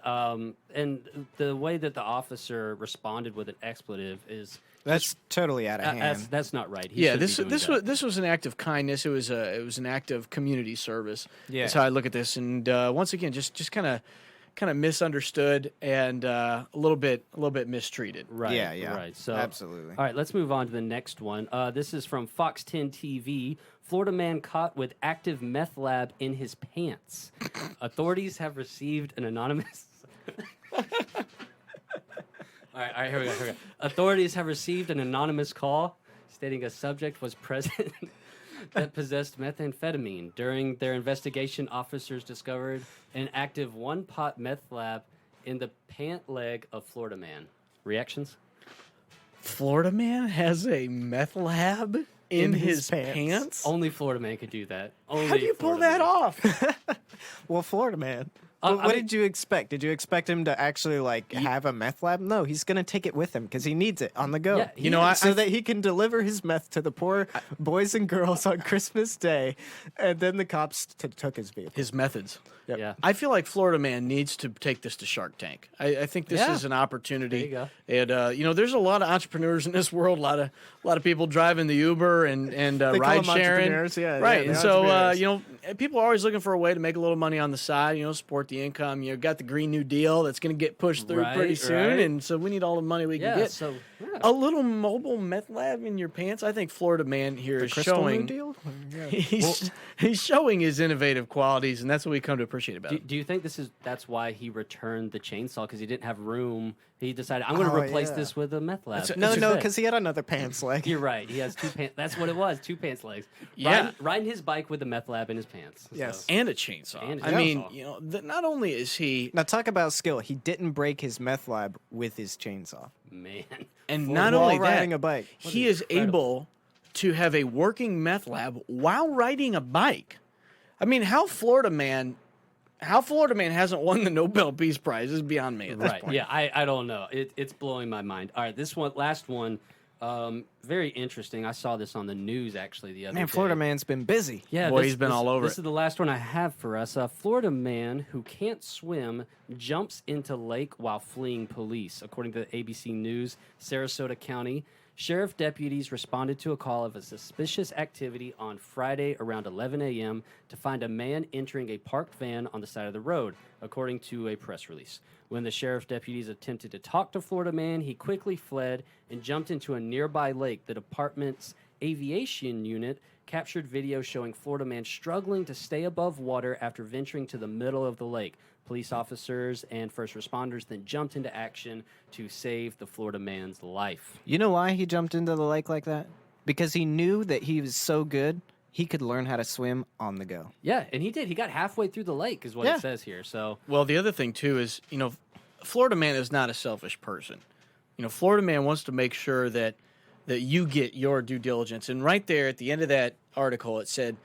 the way that the officer responded with an expletive is That's totally out of hand. that's not right. He Yeah, shouldn't be doing that. this was an act of kindness. It was an act of community service. Yeah. That's how I look at this. And once again, just kind of misunderstood and a little bit mistreated. Right, Yeah. right. So Absolutely. All right, let's move on to the next one. This is from Fox 10 TV. Florida man caught with active meth lab in his pants. Authorities have received an anonymous. All right, here we go. Authorities have received an anonymous call stating a subject was present that possessed methamphetamine. During their investigation, officers discovered an active one-pot meth lab in the pant leg of Florida man. Reactions? Florida man has a meth lab in his pants. Only Florida man could do that. Only How do you pull Florida that man. off? Well, Florida man. I What mean- did you expect? Did you expect him to actually like have a meth lab? No, he's gonna take it with him because he needs it on the go. Yeah, You know, I- so that he can deliver his meth to the poor boys and girls on Christmas Day, and then the cops took his vehicle. His methods. Yep. Yeah. I feel like Florida man needs to take this to Shark Tank. I think this Yeah. is an opportunity. There you And you know, there's a lot of entrepreneurs in this world. A lot of people driving the Uber and call ride them sharing. entrepreneurs, yeah, right. yeah, and they're so entrepreneurs. you know, people are always looking for a way to make a little money on the side. You know, support the income. You know, got the Green New Deal that's going to get pushed through Right, pretty soon, right. and so we need all the money we can Yeah, get. so yeah. A little mobile meth lab in your pants. I think Florida man here is Crystal showing. New Deal? Yeah. He's showing his innovative qualities, and that's what we come to appreciate about him. Do you think that's why he returned the chainsaw because he didn't have room? He decided I'm going to Oh, replace yeah. this with a meth lab. No, That's no, it. because he had another pants leg. You're right. He has two pants. That's what it was. Two pants legs. Yeah. Riding his bike with the meth lab in his pants. Yes. And a chainsaw. And a I mean, chainsaw. you know, not only is he, Now talk about skill. He didn't break his meth lab with his chainsaw. Man. and Florida not While only riding that, a bike. he is incredible. able to have a working meth lab while riding a bike. I mean, how Florida man hasn't won the Nobel Peace Prize is beyond me at this Right. point. Yeah, I don't know. It's blowing my mind. All right, this last one, very interesting. I saw this on the news actually the other Man, day. Florida man's been busy. Yeah, Boy, he's been all over This it. is the last one I have for us. A Florida man who can't swim jumps into lake while fleeing police. According to ABC News, Sarasota County sheriff deputies responded to a call of a suspicious activity on Friday around 11 a.m. to find a man entering a parked van on the side of the road, according to a press release. When the sheriff deputies attempted to talk to Florida man, he quickly fled and jumped into a nearby lake. The department's aviation unit captured video showing Florida man struggling to stay above water after venturing to the middle of the lake. Police officers and first responders then jumped into action to save the Florida man's life. You know why he jumped into the lake like that? Because he knew that he was so good, he could learn how to swim on the go. Yeah, and he did. He got halfway through the lake, is what Yeah. it says here. So, Well, the other thing too is, you know, Florida man is not a selfish person. You know, Florida man wants to make sure that you get your due diligence. And right there at the end of that article, it said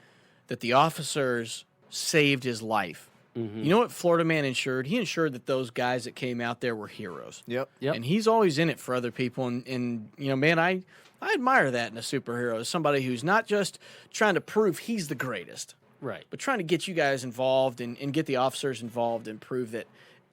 that the officers saved his life. You know what Florida man ensured? He ensured that those guys that came out there were heroes. Yep. Yep. And he's always in it for other people. And you know, man, I admire that in a superhero, as somebody who's not just trying to prove he's the greatest, right. but trying to get you guys involved and get the officers involved and prove that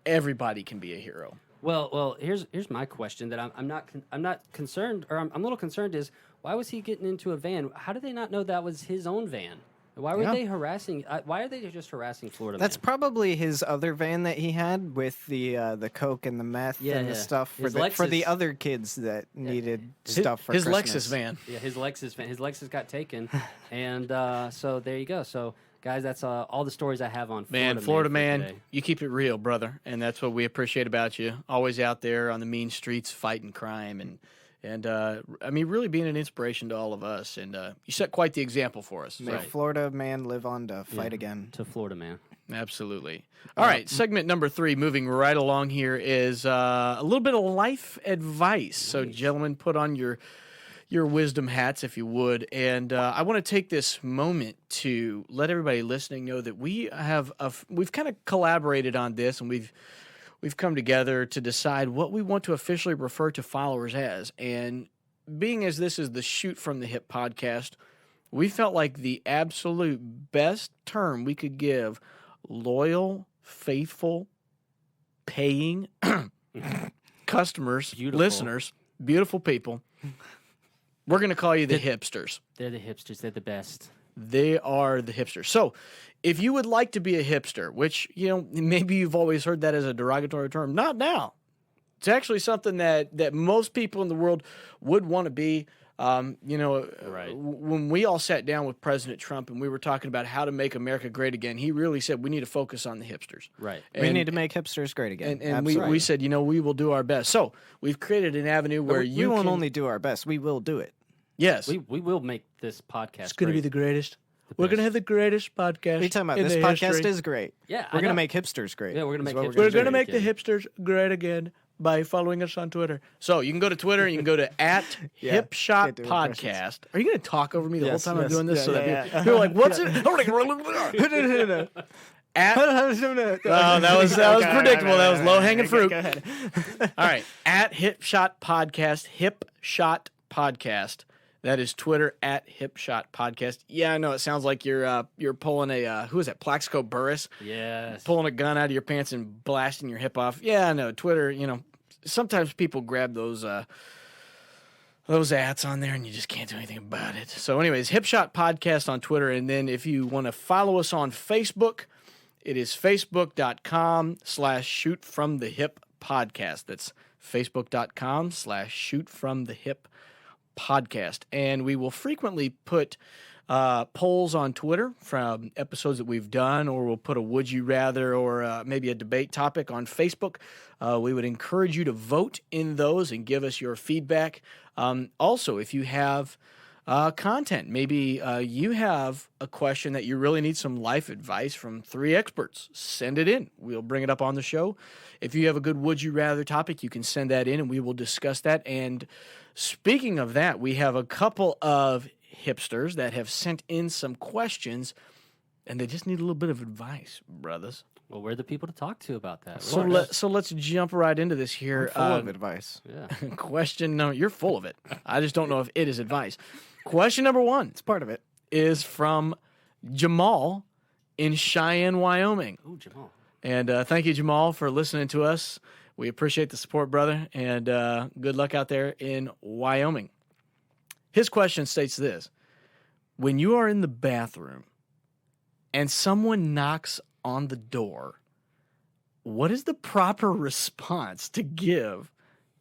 everybody can be a hero. Well, here's my question that I'm not concerned, or I'm a little concerned is why was he getting into a van? How did they not know that was his own van? Why were Yeah. they harassing? Why are they just harassing Florida That's man? probably his other van that he had with the coke and the meth Yeah, and the yeah. stuff for His for the Lexus. other kids that needed stuff for His Christmas. Lexus van. Yeah, his Lexus van. His Lexus got taken, and so there you go. So guys, that's all the stories I have on Florida for man, today. you keep it real, brother, and that's what we appreciate about you. Always out there on the mean streets fighting crime, And I mean, really being an inspiration to all of us. And you set quite the example for us. May So, Florida man live on to fight Yeah. again. To Florida man. absolutely. All right, segment number 3, moving right along here, is a little bit of life advice. So, gentlemen, put on your wisdom hats, if you would. And I want to take this moment to let everybody listening know that we've kind of collaborated on this, and we've come together to decide what we want to officially refer to followers as. And being as this is the Shoot from the Hip podcast, we felt like the absolute best term we could give loyal, faithful, paying customers, Beautiful. listeners, beautiful people. We're going to call you the hipsters. They're the hipsters. They're the best. They are the hipsters. So, if you would like to be a hipster, which, maybe you've always heard that as a derogatory term, not now. It's actually something that most people in the world would want to be. Right. When we all sat down with President Trump and we were talking about how to make America great again, he really said we need to focus on the hipsters. Right. We need to make hipsters great again. And we Absolutely. said, we will do our best. So, we've created an avenue where we won't can only do our best, we will do it. Yes. We will make this podcast. It's going to be great. the greatest. We're going to have the greatest podcast. What are you talking about? in This the podcast history. is great. Yeah, We're I going to know. make hipsters great. Yeah, we're gonna is make what hipsters We're great going to make the again. hipsters great again by following us on Twitter. So you can go to Twiter and you can go to Yeah, @Hipshot can't do impressions. Podcast. Are you going to talk over me the Yes, whole time yes, I'm doing this? yeah, so that yeah, people are like, "What's it?" At that was predictable. That was low-hanging fruit. Go ahead. All right, @Hipshot Podcast, Hipshot Podcast. That is Twitter @Hipshot Podcast. Yeah, I know it sounds like you're pulling a who is that? Plaxico Burress. Yes. Pulling a gun out of your pants and blasting your hip off. Yeah, I know. Twitter, sometimes people grab those ads on there and you just can't do anything about it. So anyways, Hipshot Podcast on Twitter. And then if you want to follow us on Facebook, it is facebook.com/shootfromthehip podcast. That's facebook.com/shootfromthehip podcast. And we will frequently put polls on Twitter from episodes that we've done, or we'll put a would you rather or maybe a debate topic on Facebook. We would encourage you to vote in those and give us your feedback. Also, if you have content, maybe you have a question that you really need some life advice from 3 experts, send it in. We'll bring it up on the show. If you have a good would you rather topic, you can send that in and we will discuss that. And speaking of that, we have a couple of hipsters that have sent in some questions and they just need a little bit of advice, brothers. Well, we're the people to talk to about that. So let's jump right into this here. Full of advice. Yeah. Question number, you're full of it. I just don't know if it is advice. Question number 1 It's part of it. is from Jamal in Cheyenne, Wyoming. Ooh, Jamal. And thank you, Jamal, for listening to us. We appreciate the support, brother, and good luck out there in Wyoming. His question states this: when you are in the bathroom and someone knocks on the door, what is the proper response to give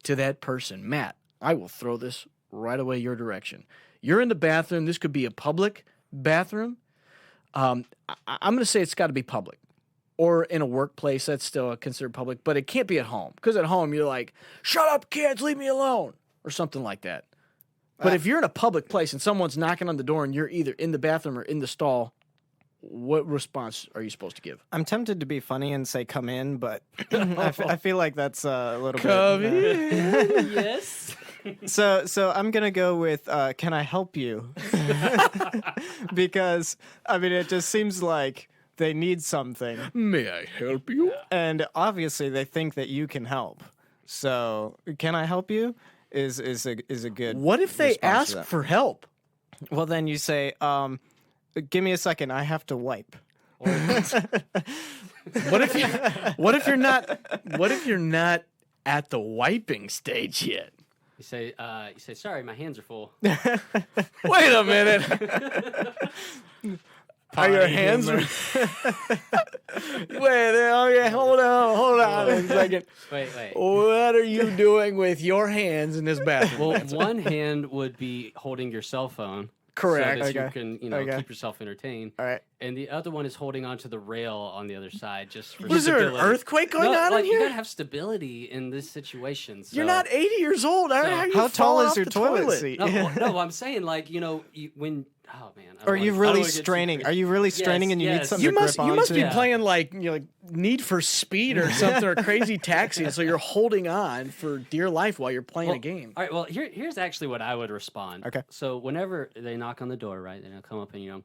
to that person? Matt, I will throw this right away your direction. You're in the bathroom. This could be a public bathroom. I'm going to say it's got to be public. Or in a workplace, that's still considered public, but it can't be at home. Because at home, you're like, shut up, kids, leave me alone, or something like that. But if you're in a public place and someone's knocking on the door and you're either in the bathroom or in the stall, what response are you supposed to give? I'm tempted to be funny and say come in, but I feel like that's a little Come bit... in. Yes. So I'm going to go with can I help you? Because, I mean, it just seems like they need something. May I help you? And obviously they think that you can help. So can I help you is a good What if they response to ask that. for help? Well, then you say, give me a second, I have to wipe. What if you're not at the wiping stage yet? You say, sorry, my hands are full. Wait a minute. Are your hands? Wait, okay, hold on a second. Wait. What are you doing with your hands in this bathroom? Well, one hand would be holding your cell phone. Correct. So that Okay. you can, Okay. keep yourself entertained. All right. And the other one is holding onto the rail on the other side just for Was there an stability. earthquake going No, on like, in you here? gotta have stability in this situation. So. You're not 80 years old. How are you How tall falling is off your the toilet seat? No, no, I'm saying like when. Oh man. I Or don't are you wanna- I don't really wanna get too straining? crazy. Are you really straining and you need yes. something You to must grip you must be onto? Yeah. playing like Need for Speed or something or Crazy Taxi, and so you're holding on for dear life while you're playing a game. All right. Well, here's actually what I would respond. Okay. So whenever they knock on the door, right, they'll come up and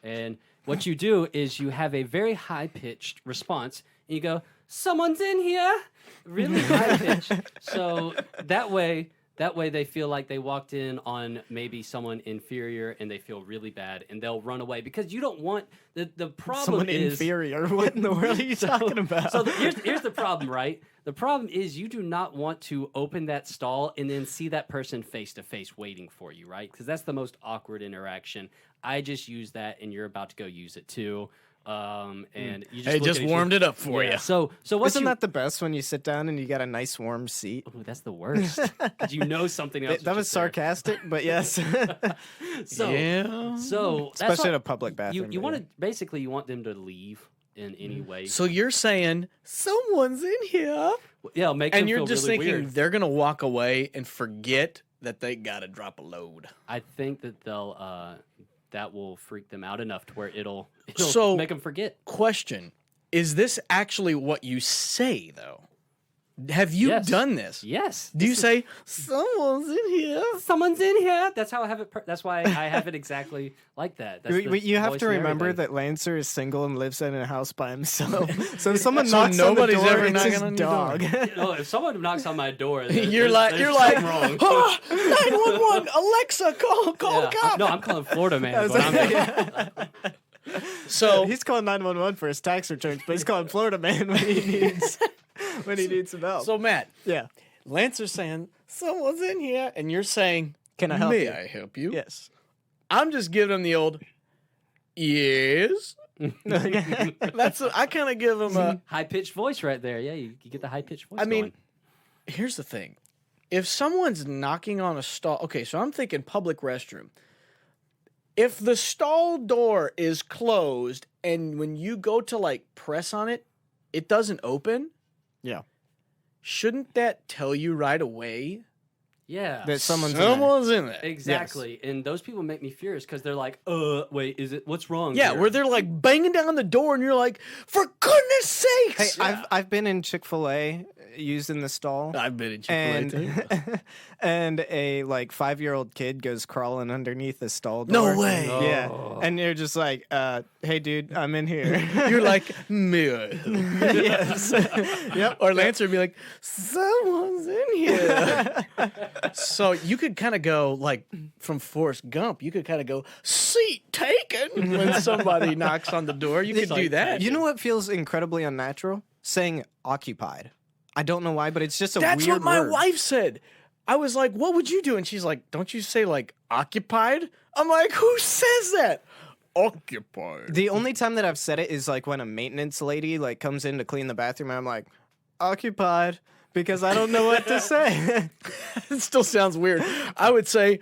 and what you do is you have a very high pitched response, and you go, "Someone's in here," really high pitched. So that way they feel like they walked in on maybe someone inferior, and they feel really bad, and they'll run away because you don't want the problem Someone is inferior. What in the world are you talking about? So here's the problem, right? The problem is you do not want to open that stall and then see that person face to face waiting for you, right? Because that's the most awkward interaction. I just use that, and you're about to go use it too. And you just Hey, look just at each warmed other. it up for Yeah. you. So what Isn't you? that the best when you sit down and you got a nice warm seat? Ooh, that's the worst. 'Cause you know something else. That was just there. sarcastic, but yes. So Yeah. so that's Especially what- at a public bathroom. You but want yeah. to basically you want them to leave in any way. So you're saying someone's in here, Yeah, make and them you're feel just really thinking weird. they're gonna walk away and forget that they gotta drop a load. I think that they'll that will freak them out enough to where it'll So- make them forget. Question: is this actually what you say though? Have you Yes. done this? Yes. Do you say someone's in here? Someone's in here? That's how I have it. That's why I have it exactly like that. That's the You have voice to and remember everything. that Lancer is single and lives in a house by himself. So if someone So knocks on the nobody's door, ever it's knocking his on your door. dog. Oh, if someone knocks on my door, You're there's like something wrong. "Ah, 911, Alexa, call Yeah, cop. no, I'm calling Florida man. Is what I'm doing. So He's calling 911 for his tax returns, but he's calling Florida man when he needs some help. so Matt, yeah, Lancer's saying someone's in here, and you're saying, can I help May you? I help you? Yes. I'm just giving him the old yes. I kind of give him a. High pitched voice right there. Yeah, you get the high pitched voice. I mean, going. here's the thing: if someone's knocking on a stall, okay, so I'm thinking public restroom. If the stall door is closed and when you go to like press on it, it doesn't open, Yeah. shouldn't that tell you right away? yeah. That someone's in there. Someone's in there. Exactly. And those people make me furious because they're like, wait, is it, what's wrong? Yeah, here?" where they're like banging down the door and you're like, for goodness sakes! Hey, I've been in Chick-fil-A used in the stall. I've been in Chick-fil-A too. And and a like 5-year-old kid goes crawling underneath the stall No door. way. Yeah. Oh. And you're just like, hey dude, I'm in here. You're like, mirror. yes. Yep. Or Lancer would be like, someone's in here. So you could kind of go like from Forrest Gump. You could kind of go seat taken when somebody knocks on the door. You could do Seat that. You know what feels incredibly unnatural? Saying occupied. I don't know why, but it's just a That's weird what my word. wife said. I was like, what would you do? And she's like, don't you say like occupied? I'm like, who says that? Occupied. The only time that I've said it is like when a maintenance lady like comes in to clean the bathroom and I'm like, occupied, because I don't know what to say. It still sounds weird. I would say,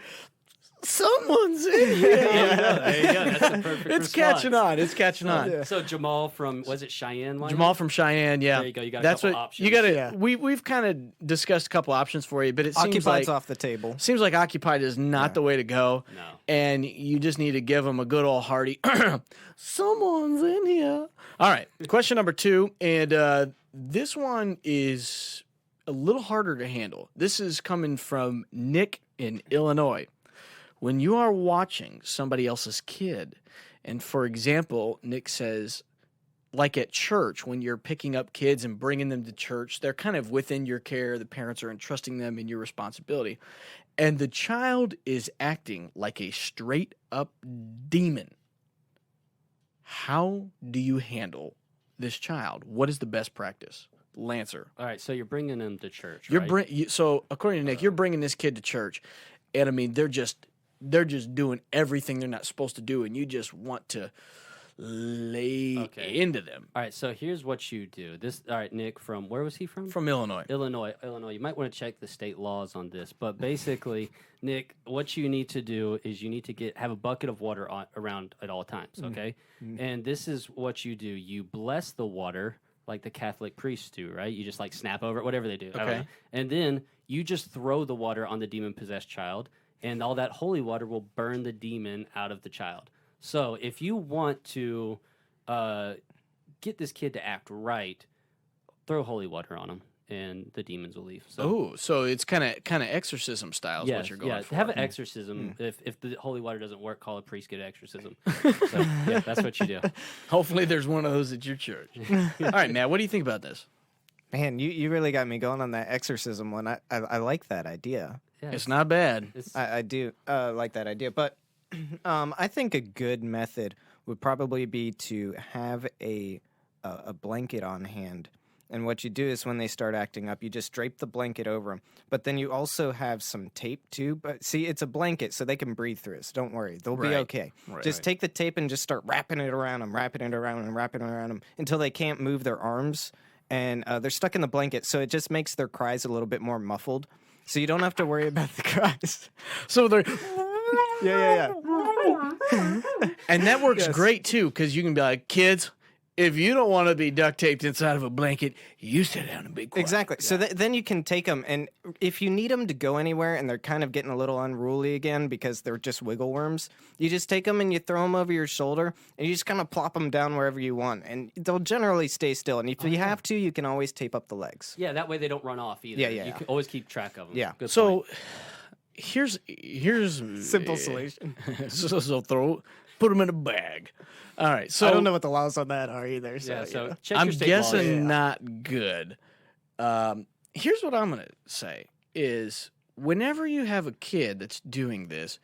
someone's in here. There you go. That's the perfect It's response. catching on. It's catching on. Yeah. So Jamal from, was it Cheyenne? Wyoming? Jamal from Cheyenne, yeah. There you go. You got a That's couple what options. you got to. Yeah. We've kind of discussed a couple options for you, but it seems Occupied's like off the table. occupied is not the way to go. No. And you just need to give them a good old hearty. Someone's in here. All right, question number 2, and this one is a little harder to handle. This is coming from Nick in Illinois. When you are watching somebody else's kid, and for example, Nick says, like at church, when you're picking up kids and bringing them to church, they're kind of within your care. The parents are entrusting them in your responsibility. And the child is acting like a straight up demon. How do you handle this child? What is the best practice? Lancer. All right. So you're bringing them to church. You're right? So according to Nick, you're bringing this kid to church, and I mean they're just doing everything they're not supposed to do, and you just want to lay Okay. into them. All right, so here's what you do. All right, Nick, where was he from? From Illinois. Illinois. You might want to check the state laws on this, but basically, Nick, what you need to do is you need to have a bucket of water around at all times, okay? And this is what you do. You bless the water like the Catholic priests do, right? You just like snap over it, whatever they do. I don't Okay. know. And then you just throw the water on the demon-possessed child, and all that holy water will burn the demon out of the child. So if you want to get this kid to act right, throw holy water on him, and the demons will leave. So, Oh, so it's kind of exorcism style is what you're going for. have an exorcism. If the holy water doesn't work, call a priest, get an exorcism. So, yeah, that's what you do. Hopefully there's one of those at your church. All right, Matt, what do you think about this? Man, you really got me going on that exorcism one. I like that idea. Yeah, It's not bad. I do like that idea, but I think a good method would probably be to have a blanket on hand. And what you do is when they start acting up, you just drape the blanket over them. But then you also have some tape too. But see, it's a blanket, so they can breathe through it. So don't worry, they'll be Right. okay. Right. Just take the tape and just start wrapping it around them, wrapping it around them, wrapping it around them until they can't move their arms. And they're stuck in the blanket, so it just makes their cries a little bit more muffled. So you don't have to worry about the cries. So they're Yeah. and that works Yes. great too, because you can be like, kids, if you don't want to be duct taped inside of a blanket, you sit down and be quiet. Exactly. So then you can take them, and if you need them to go anywhere and they're kind of getting a little unruly again because they're just wiggle worms, you just take them and you throw them over your shoulder, and you just kind of plop them down wherever you want, and they'll generally stay still. And if you have to, you can always tape up the legs. Yeah, that way they don't run off either. Yeah. You can always keep track of them. Yeah. Good So point. here's Simple solution. so put them in a bag. All right. So I don't know what the laws on that are either. Yeah, so you know. check I'm your state guessing laws. not good. Here's what I'm gonna say: is whenever you have a kid that's doing this,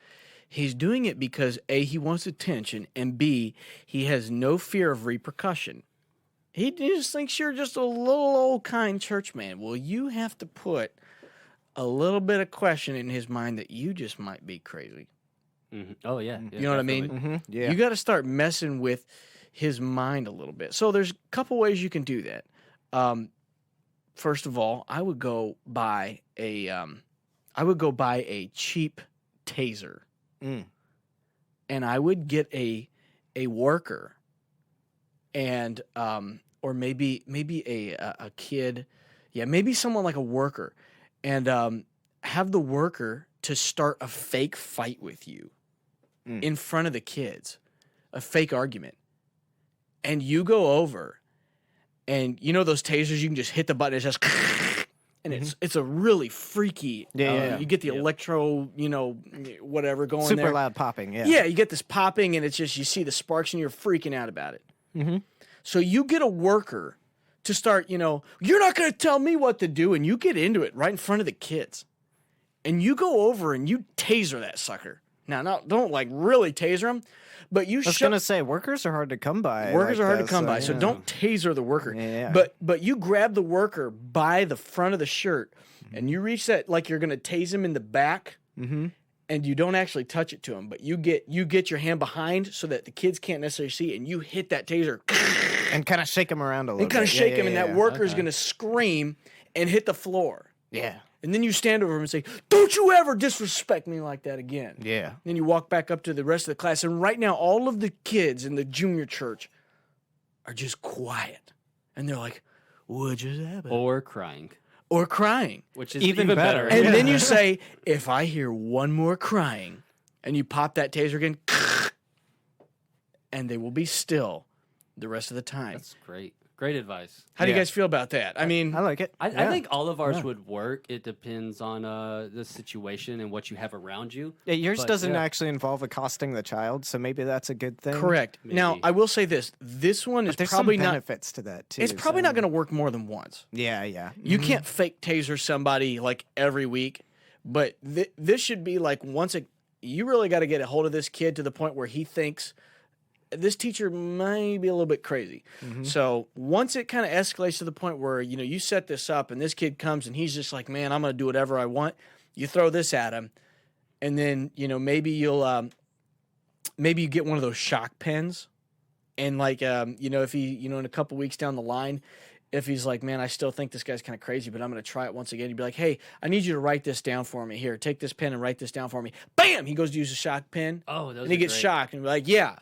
he's doing it because A, he wants attention, and B, he has no fear of repercussion. He just thinks you're just a little old kind church man. Well, you have to put a little bit of question in his mind that you just might be crazy. Mhm. Oh, yeah. You know what I mean? Mhm. Yeah. You got to start messing with his mind a little bit. So there's a couple ways you can do that. First of all, I would go buy a cheap taser, Mm. and I would get a worker, and or maybe a kid, maybe someone like a worker, and have the worker to start a fake fight with you in front of the kids, a fake argument. And you go over, and you know those tasers, you can just hit the button, it's just, and it's a really freaky, Yeah. you get the electro, whatever going Super there. loud popping. Yeah. Yeah, you get this popping, and it's just, you see the sparks, and you're freaking out about it. Mhm. So you get a worker to start, you're not going to tell me what to do, and you get into it right in front of the kids. And you go over and you taser that sucker. Now, don't like really taser him, but you I was gonna say workers are hard to come by. workers like are hard that, to come by, so yeah. don't taser the worker. Yeah. But you grab the worker by the front of the shirt, and you reach that like you're gonna tase him in the back, Mhm. and you don't actually touch it to him, but you get your hand behind so that the kids can't necessarily see, and you hit that taser and kind of shake them around a little. and kind of bit. shake Yeah, him, and yeah, that yeah. worker's gonna scream and hit the floor. Yeah. And then you stand over him and say, "Don't you ever disrespect me like that again." Yeah. Then you walk back up to the rest of the class, and right now, all of the kids in the junior church are just quiet. And they're like, "What just happened?" Or crying, Or crying. which is Even even, better. better. And then you say, "If I hear one more crying," and you pop that taser again, and they will be still the rest of the time. That's great. Great advice. How do you Yeah. guys feel about that? I mean, I like it. I Yeah. think all of ours would work. It depends on the situation and what you have around you. Yeah, yours but, doesn't yeah. actually involve accosting the child, so maybe that's a good thing. correct. Now, Maybe. I will say this. This one is There's probably some not. benefits to that too. It's probably not going to work more than once. Yeah, yeah. You can't fake taser somebody like every week, but this should be like you really got to get a hold of this kid to the point where he thinks this teacher might be a little bit crazy. So once it kind of escalates to the point where, you set this up and this kid comes and he's just like, "Man, I'm going to do whatever I want." You throw this at him, and then, maybe you get one of those shock pens And like, if he, in a couple weeks down the line, if he's like, man, I still think this guy's kind of crazy, but I'm going to try it once again. You'd be like, hey, I need you to write this down for me. Here, take this pen and write this down for me. Bam! He goes to use a shock pen. Oh, those and he are gets great. shocked and be like, yeah.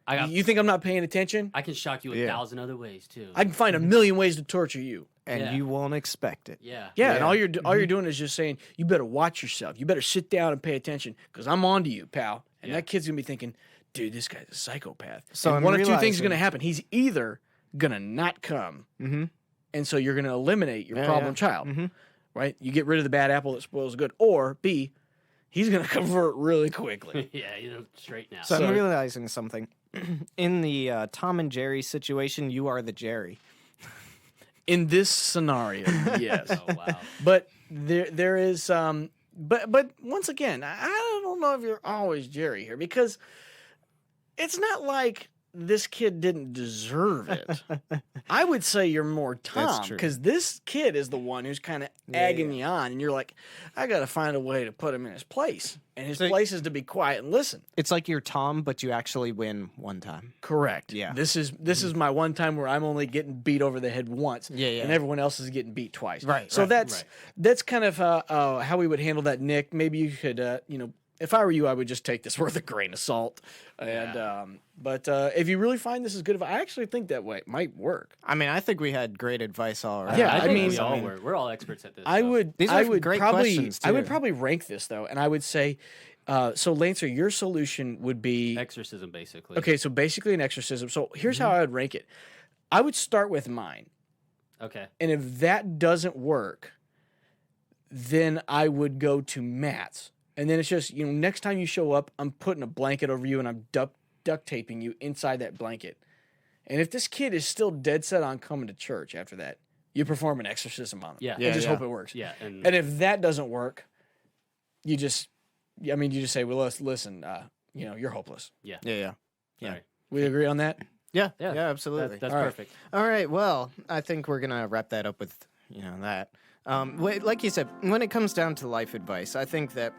I You think I'm not paying attention? can shock you a Yeah. 1,000 other ways too. I can find a million ways to torture you. And Yeah. you won't expect it. yeah. Yeah, and Yeah. all you're doing is just saying, you better watch yourself. You better sit down and pay attention because I'm on to you, pal. And Yeah. that kid's going to be thinking, dude, this guy's a psychopath. So and I'm one of two things is realizing- going to happen. He's either going to not come, Mm-hmm. and so you're going to eliminate your Yeah, problem yeah. child, Mm-hmm. right? You get rid of the bad apple that spoils the good. Or B, he's going to convert really quickly. Yeah, straight now. So, So- I'm realizing something. In the Tom and Jerry situation, you are the Jerry. In this scenario, yes. Oh wow. But there is but once again, I don't know if you're always Jerry here because it's not like this kid didn't deserve it. I would say you're more Tom true. because this kid is the one who's kind of egging you on, and you're like, I got to find a way to put him in his place, and his So- place is to be quiet and listen. It's like you're Tom, but you actually win one time. Correct. Yeah. This is my one time where I'm only getting beat over the head once. Yeah, yeah. And everyone else is getting beat twice. Right, So right, that's kind of how we would handle that, Nick. Maybe you could if I were you, I would just take this with a grain of salt. And but if you really find this is good, I actually think that way it might work. I mean, I think we had great advice all around. Yeah, I I think mean- we all were. We're all experts at this. I stuff. would. These I are would great probably. questions, I would too. probably rank this though, and I would say. So Lancer, your solution would be exorcism basically. okay. So basically, an exorcism. So here's how I would rank it. I would start with mine. Okay. And if that doesn't work, then I would go to Matt's. And then it's just, next time you show up, I'm putting a blanket over you and I'm duct taping you inside that blanket. And if this kid is still dead set on coming to church after that, you perform an exorcism on him. Yeah. And Yeah, just yeah. hope it works. Yeah. And if that doesn't work, you just say, well, listen, you're hopeless. Yeah. Yeah. Yeah. Sorry. We agree on that? Yeah. Yeah. Absolutely. That's All right. perfect. All right. Well, I think we're gonna wrap that up with that. Like you said, when it comes down to life advice, I think that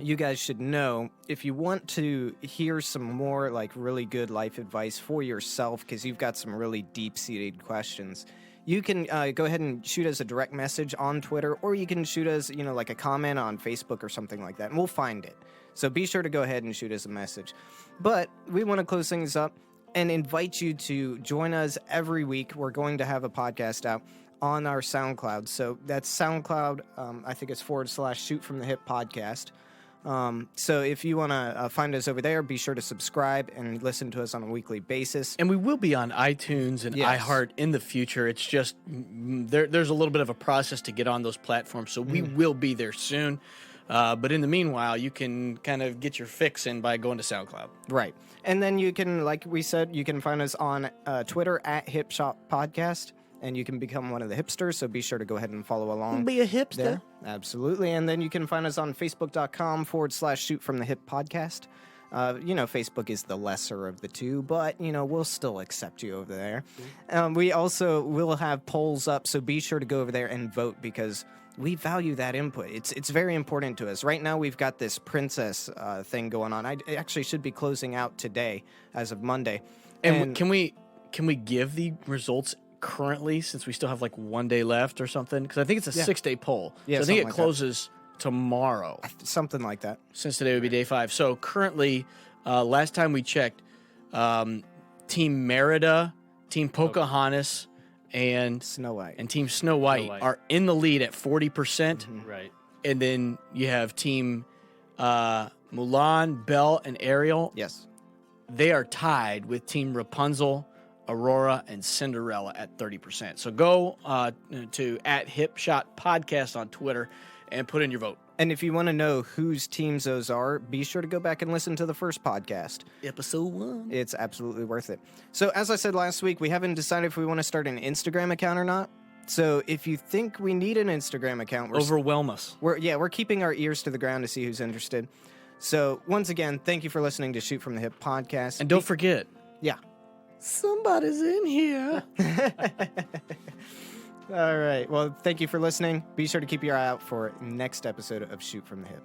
you guys should know if you want to hear some more like really good life advice for yourself, because you've got some really deep-seated questions. You can go ahead and shoot us a direct message on Twitter, or you can shoot us, like a comment on Facebook or something like that, and we'll find it. So be sure to go ahead and shoot us a message. But we want to close things up and invite you to join us every week. We're going to have a podcast out on our SoundCloud. So that's SoundCloud, I think it's /Shoot from the Hip podcast. So if you want to find us over there, be sure to subscribe and listen to us on a weekly basis. And we will be on iTunes and Yes. iHeart in the future. It's just there's a little bit of a process to get on those platforms, so we will be there soon. But in the meanwhile, you can kind of get your fix in by going to SoundCloud. Right. And then you can, like we said, you can find us on Twitter @HipShopPodcast, and you can become one of the hipsters, so be sure to go ahead and follow along. Be a hipster. There. Absolutely. And then you can find us on Facebook.com/Shoot from the Hip podcast. Facebook is the lesser of the two, but, we'll still accept you over there. We also will have polls up, so be sure to go over there and vote because we value that input. It's very important to us. Right now, we've got this princess thing going on. I actually should be closing out today as of Monday. And can we give the results currently, since we still have like 1 day left or something? Because I think it's a 6-day poll. Yeah, so I think something it like that. closes tomorrow, Something like that. since today would be day 5. So currently, last time we checked, Team Merida, Team Pocahontas, and Snow White. Team Snow White, White. are in the lead at 40%. Right. And then you have Team Mulan, Belle, and Ariel. Yes. They are tied with Team Rapunzel, Aurora, and Cinderella at 30%. So go to @HipShot Podcast on Twitter and put in your vote. And if you want to know whose teams those are, be sure to go back and listen to the first podcast. Episode 1. It's absolutely worth it. So, as I said last week, we haven't decided if we want to start an Instagram account or not. So, if you think we need an Instagram account, Overwhelm us. we're keeping our ears to the ground to see who's interested. So, once again, thank you for listening to Shoot from the Hip podcast. And don't forget, Yeah. somebody's in here. All right. Well, thank you for listening. Be sure to keep your eye out for next episode of Shoot from the Hip.